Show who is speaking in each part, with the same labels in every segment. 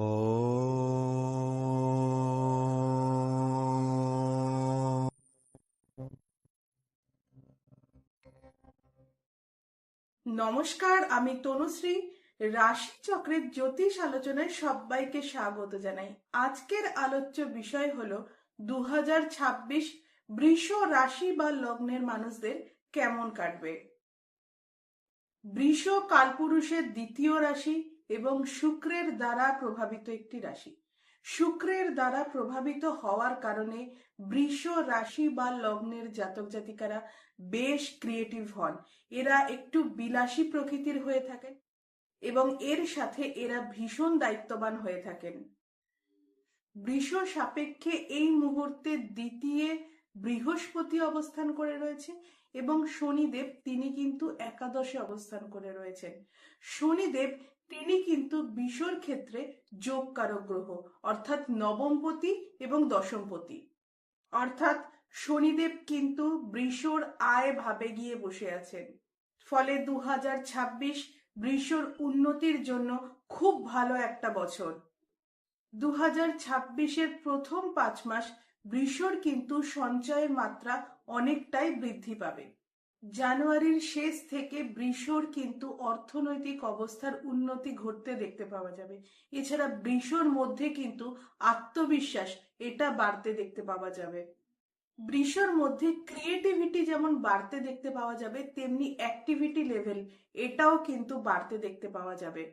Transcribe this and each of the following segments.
Speaker 1: ॐ
Speaker 2: নমস্কার, আমি তনুশ্রী। রাশি চক্রের জ্যোতিষ আলোচনায় সবাইকে স্বাগত জানাই। আজকের আলোচ্য বিষয় হলো 2026 বৃষ রাশি বা লগ্নের মানুষদের কেমন কাটবে। বৃষ কালপুরুষের দ্বিতীয় রাশি এবং শুক্রের দ্বারা প্রভাবিত একটি রাশি। শুক্রের দ্বারা প্রভাবিত হওয়ার কারণে বৃষ রাশি বা লগ্নের জাতক জাতিকারা বেশ ক্রিয়েটিভ হন। এরা একটু বিলাসী প্রকৃতির হয়ে থাকেন এবং এর সাথে এরা ভীষণ দায়িত্ববান হয়ে থাকেন। বৃষ সাপেক্ষে এই মুহূর্তে দ্বিতীয় বৃহস্পতি অবস্থান করে রয়েছে এবং শনিদেব তিনি কিন্তু একাদশে অবস্থান করে রয়েছেন। শনিদেব তিনি কিন্তু বৃষর ক্ষেত্রে যোগকারক গ্রহ, অর্থাৎ নবমপতি এবং দশমপতি। অর্থাৎ শনিদেব কিন্তু বৃষর আয় ভাবে গিয়ে বসে আছেন। ফলে 2026 বৃষর উন্নতির জন্য খুব ভালো একটা বছর। 2026-এর প্রথম 5 মাস বৃষর কিন্তু সঞ্চয়ের মাত্রা অনেকটাই বৃদ্ধি পাবে। জানুয়ারির শেষ থেকে বৃষর কিন্তু অর্থনৈতিক অবস্থার উন্নতি ঘটতে দেখতে পাওয়া যাবে। এছাড়া বৃষর মধ্যে কিন্তু আত্মবিশ্বাস এটা বাড়তে দেখতে পাওয়া যাবে। বৃষর মধ্যে ক্রিয়েটিভিটি যেমন বাড়তে দেখতে পাওয়া যাবে, তেমনি অ্যাক্টিভিটি লেভেল এটাও কিন্তু বাড়তে দেখতে পাওয়া যাবে।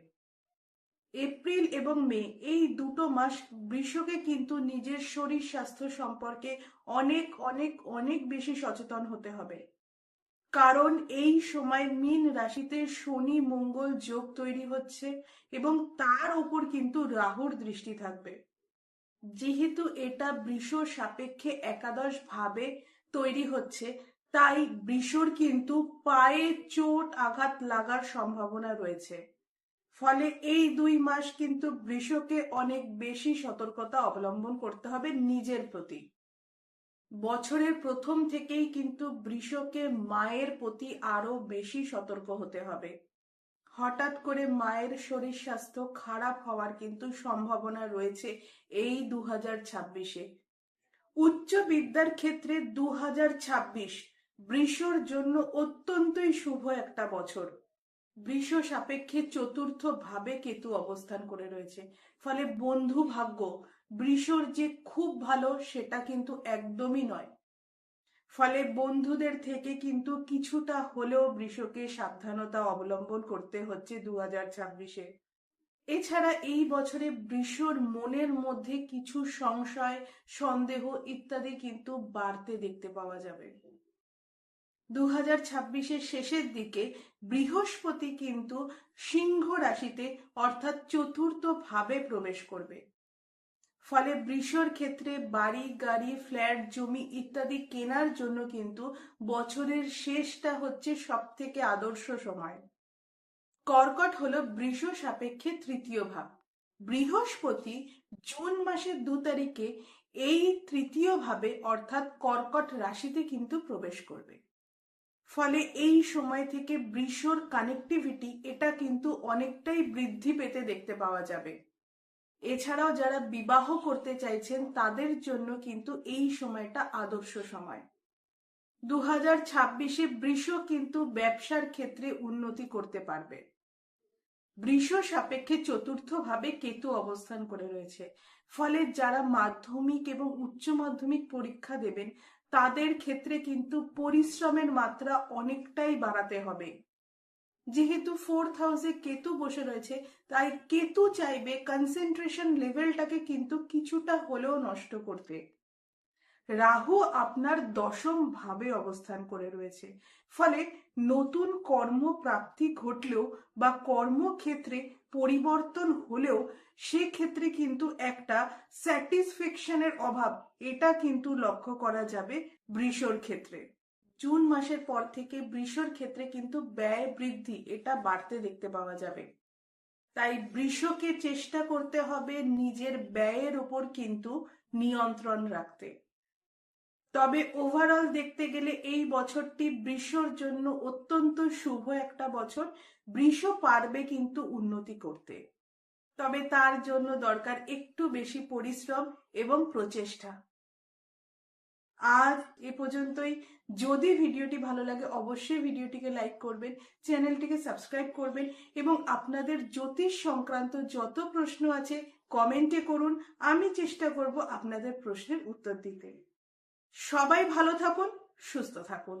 Speaker 2: এপ্রিল এবং মে এই দুটো মাস বৃষকে কিন্তু নিজের শরীর স্বাস্থ্য সম্পর্কে অনেক অনেক অনেক বেশি সচেতন হতে হবে। কারণ এই সময় মীন রাশিতে শনি মঙ্গল যোগ তৈরি হচ্ছে এবং তার উপর কিন্তু রাহুর দৃষ্টি থাকবে। যেহেতু এটা বৃষ সাপেক্ষে একাদশ ভাবে তৈরি হচ্ছে, তাই বৃষর কিন্তু পায়ে চোট আঘাত লাগার সম্ভাবনা রয়েছে। ফলে এই 2 মাস কিন্তু বৃষকে অনেক বেশি সতর্কতা অবলম্বন করতে হবে নিজের প্রতি। বছরের প্রথম থেকেই কিন্তু বৃষকে মায়ের প্রতি আরো বেশি সতর্ক হতে হবে। হঠাৎ করে মায়ের শরীর স্বাস্থ্য খারাপ হওয়ার কিন্তু সম্ভাবনা রয়েছে এই 2026-এ। উচ্চ বিদ্যার ক্ষেত্রে 2026 বৃষর জন্য অত্যন্তই শুভ একটা বছর। বৃষ সাপেক্ষে চতুর্থ ভাবে কেতু অবস্থান করে রয়েছে। ফলে বন্ধু ভাগ্য বৃষর যে খুব ভালো সেটা কিন্তু একদমই নয়। ফলে বন্ধুদের থেকে কিন্তু কিছুটা হলেও বৃষকে সাবধানতা অবলম্বন করতে হচ্ছে 2026-এ। এছাড়া এই বছরে বৃষর মনের মধ্যে কিছু সংশয় সন্দেহ ইত্যাদি কিন্তু বাড়তে দেখতে পাওয়া যাবে। 2026-এর শেষের দিকে বৃহস্পতি কিন্তু সিংহ রাশিতে অর্থাৎ চতুর্থ ভাবে প্রবেশ করবে। ফলে বৃষর ক্ষেত্রে বাড়ি গাড়ি ফ্ল্যাট জমি ইত্যাদি কেনার জন্য কিন্তু বছরের শেষটা হচ্ছে সব থেকে আদর্শ সময়। কর্কট হলো বৃষ সাপেক্ষে তৃতীয় ভাব। বৃহস্পতি জুন মাসের 2 তারিখে এই তৃতীয় ভাবে অর্থাৎ কর্কট রাশিতে কিন্তু প্রবেশ করবে। ফলে এই সময় থেকে বৃষর কানেক্টিভিটি এটা কিন্তু অনেকটাই বৃদ্ধি পেতে দেখতে পাওয়া যাবে। এছাড়াও যারা বিবাহ করতে চাইছেন তাদের জন্য কিন্তু এই সময়টা আদর্শ সময়। 2026-এ বৃষ কিন্তু ব্যবসার ক্ষেত্রে উন্নতি করতে পারবে। বৃষ সাপেক্ষে চতুর্থ ভাবে কেতু অবস্থান করে রয়েছে। ফলে যারা মাধ্যমিক এবং উচ্চ মাধ্যমিক পরীক্ষা দেবেন তাদের ক্ষেত্রে কিন্তু পরিশ্রমের মাত্রা অনেকটাই বাড়াতে হবে। যেহেতু 4th হাউসে কেতু বসে রয়েছে, তাই কেতু চাইবে কনসেন্ট্রেশন লেভেলটাকে কিন্তু কিছুটা হলেও নষ্ট করতে। রাহু আপনার দশম ভাবে অবস্থান করে রয়েছে। ফলে নতুন কর্মপ্রাপ্তি ঘটলেও বা কর্মক্ষেত্রে পরিবর্তন হলেও সেক্ষেত্রে কিন্তু একটা স্যাটিসফ্যাকশনের অভাব এটা কিন্তু লক্ষ্য করা যাবে বৃষর ক্ষেত্রে। জুন মাসের পর থেকে বৃষর ক্ষেত্রে কিন্তু ব্যয় বৃদ্ধি এটা বাড়তে দেখতে পাওয়া যাবে। তাই বৃষকে চেষ্টা করতে হবে নিজের ব্যয়ের উপর কিন্তু নিয়ন্ত্রণ রাখতে। তবে ওভারঅল দেখতে গেলে এই বছরটি বৃষর জন্য অত্যন্ত শুভ একটা বছর। বৃষ পারবে কিন্তু উন্নতি করতে। তবে তার জন্য দরকার একটু বেশি পরিশ্রম এবং প্রচেষ্টা। আজ এ পর্যন্তই। যদি ভিডিওটি ভালো লাগে অবশ্যই ভিডিওটিকে লাইক করবেন, চ্যানেলটিকে সাবস্ক্রাইব করবেন এবং আপনাদের জ্যোতিষ সংক্রান্ত যত প্রশ্ন আছে কমেন্টে করুন। আমি চেষ্টা করব আপনাদের প্রশ্নের উত্তর দিতে। সবাই ভালো থাকুন, সুস্থ থাকুন।